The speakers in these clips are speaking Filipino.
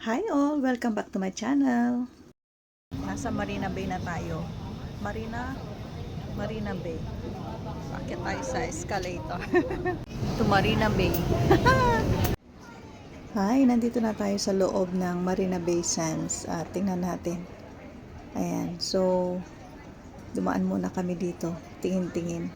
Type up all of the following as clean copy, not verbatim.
Hi all! Welcome back to my channel. Nasa Marina Bay na tayo. Marina Bay. Bakit tayo sa escalator? To Marina Bay. Hi! Nandito na tayo sa loob ng Marina Bay Sands. Tingnan natin. Ayan. So, dumaan muna kami dito. Tingin-tingin.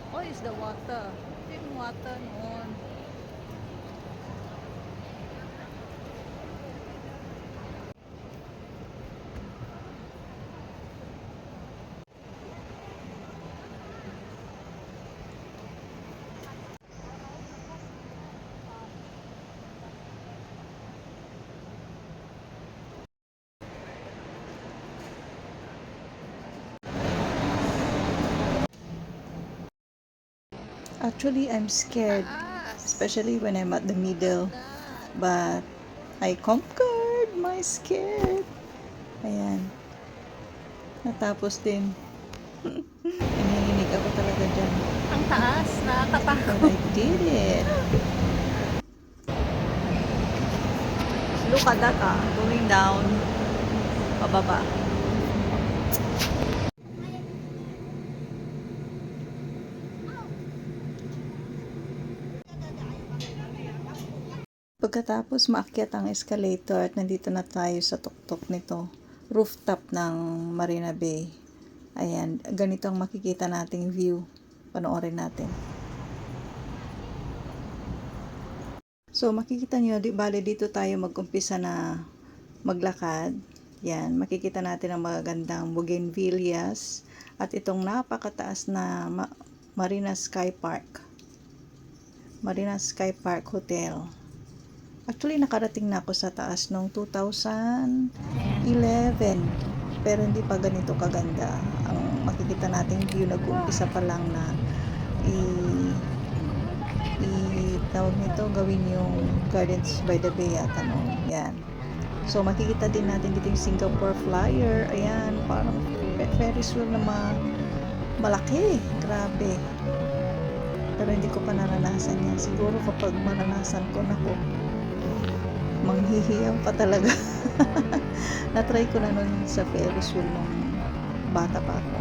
Oh, is the water. Yung water noon. Actually, I'm scared, especially when I'm at the middle. But I conquered my scared. Ayan. Natapos din. Nanginginig ako talaga dyan. Ang taas, But nakakatakot. I did it. Look at that, going down. Pababa. Pagkatapos maakyat ang escalator at nandito na tayo sa tuktok nito, rooftop ng Marina Bay. Ayan, ganito ang makikita nating view. Panoorin natin. So makikita nyo, bale dito tayo mag-umpisa na maglakad. Yan, makikita natin ang magagandang bougainvilleas at itong napakataas na Marina Sky Park. Marina Sky Park Hotel. Actually, nakarating na ako sa taas noong 2011. Pero hindi pa ganito kaganda. Ang makikita nating view, nag-uumpisa pa lang na tawag nito, gawin yung Gardens by the Bay at ano. Yan. So, makikita din natin dito yung Singapore Flyer. Ayan, parang Ferris wheel na malaki. Grabe. Pero hindi ko pa naranasan yan. Siguro kapag maranasan ko na ko, manghihiyang pa talaga. Na-try ko na nun sa Ferris wheel nung bata pa ako.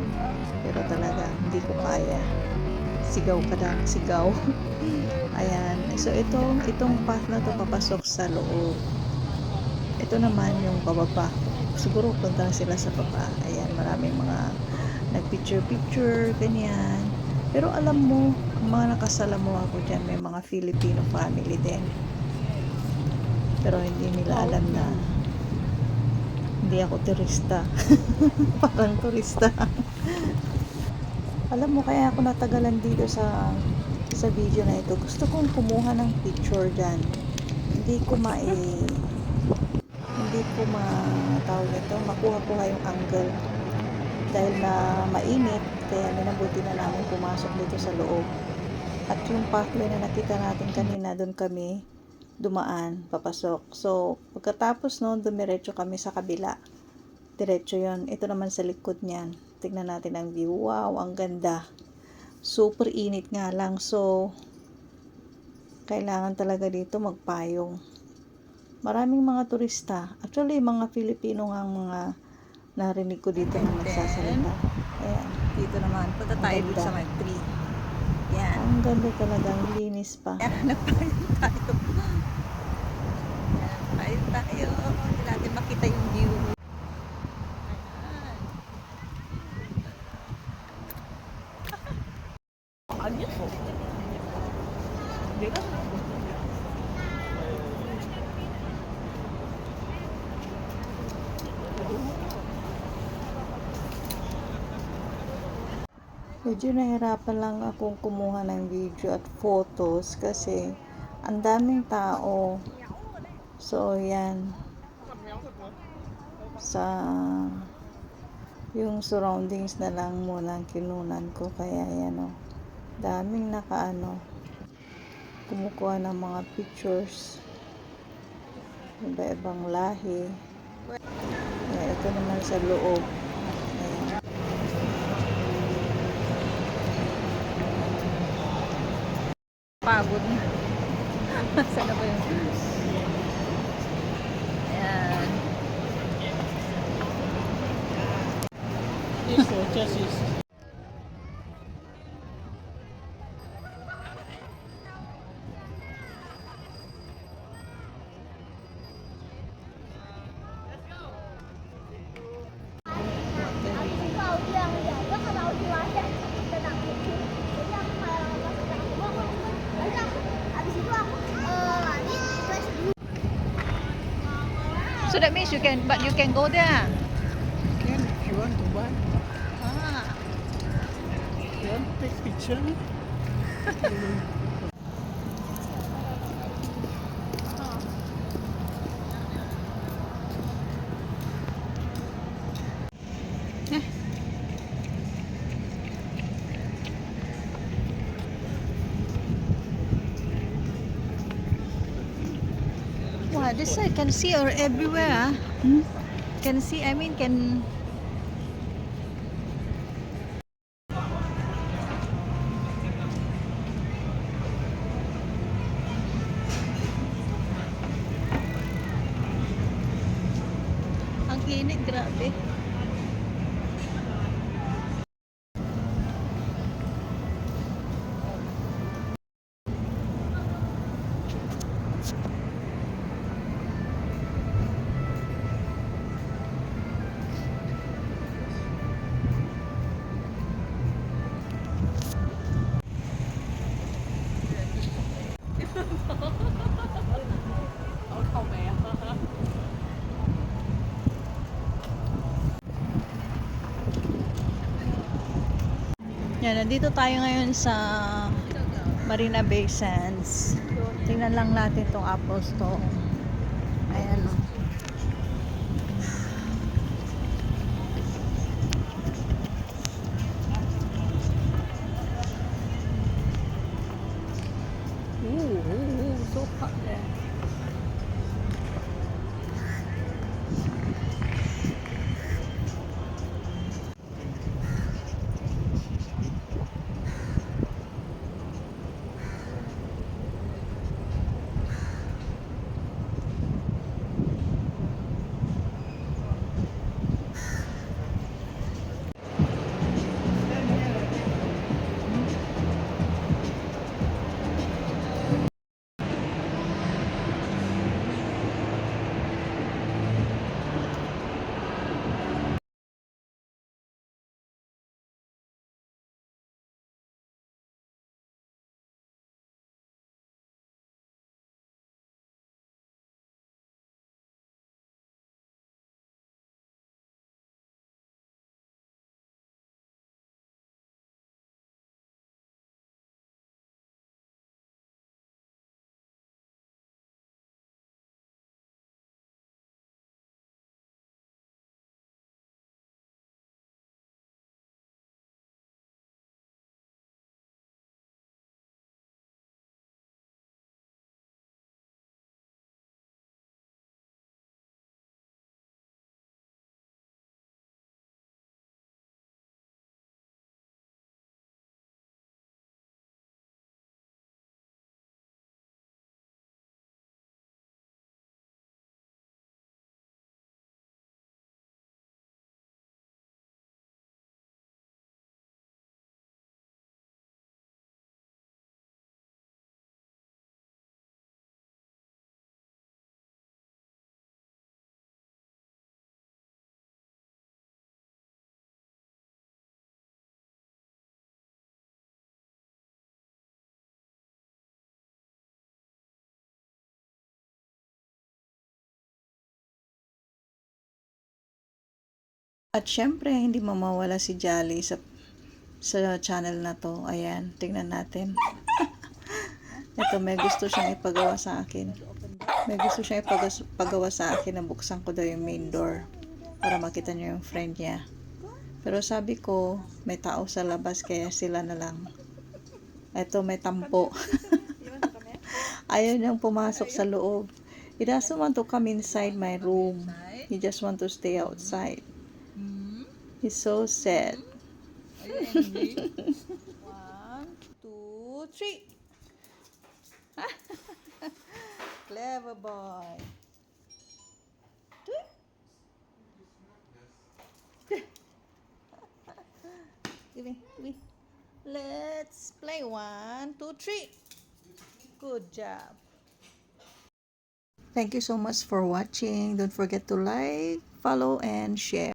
Pero talaga, hindi ko kaya. Sigaw ka lang, sigaw. Ayan. So, itong path na to papasok sa loob. Ito naman yung bababa. Siguro punta na sila sa baba. Ayan, maraming mga nag-picture-picture, ganyan. Pero alam mo, ang mga nakasalamuha ko dyan, may mga Filipino family din. Pero hindi nila alam na hindi ako turista. Parang turista. Alam mo, kaya ako natagalan dito sa video na ito. Gusto kong kumuha ng picture dyan. Hindi ko tawag ito, makuha-kuha yung angle. Dahil na mainit, kaya minabuti na namin pumasok dito sa loob. At yung pathway na nakita natin kanina, doon kami dumaan, papasok. So, pagkatapos noon, dumiretso kami sa kabila. Diretso yon. Ito naman sa likod niyan. Tignan natin ang view. Wow, ang ganda. Super init nga lang. So, kailangan talaga dito magpayong. Maraming mga turista. Actually, mga Filipino nga ang mga narinig ko dito na nagsasalita. Ayan. Dito naman. Punta tayo dito sa may tree. Yan. Ang ganda talaga. Ang linis pa. Yan. Nagpayong tayo. Ayun tayo. Hindi natin makita yung view. Ano po? Hindi ka. Medyo nahirapan lang akong kumuha ng video at photos kasi ang daming tao. So, yan. Sa yung surroundings na lang muna ang kinunan ko. Kaya yan o. Daming kumukuha ng mga pictures. Iba-ibang lahi. Ayan, ito naman sa loob. Ayan. napapagod na. Saan na ba yun? Ayan. Isso, just isso. So that means you can go there. Can if you want to buy. Ah. You want to take picture? Wow, this side can see or everywhere. Can see, I mean can. Ang init, grabe. Yan, nandito tayo ngayon sa Marina Bay Sands. Tingnan lang natin tong Apple Store. Ayan o. Ooh, so hot there. At syempre, hindi mamawala si Jolly sa channel na to. Ayan, tingnan natin. Ito, may gusto siyang ipagawa sa akin. May gusto siyang ipagawa sa akin na buksan ko daw yung main door para makita niyo yung friend niya. Pero sabi ko, may tao sa labas kaya sila na lang. Ito, may tampo. Ayaw niyang pumasok sa loob. He doesn't want to come inside my room. He just want to stay outside. He's so sad. Are you angry? 1, 2, 3. clever boy. Do it. Give me. Let's play. 1, 2, 3. Good job. Thank you so much for watching. Don't forget to like, follow, and share.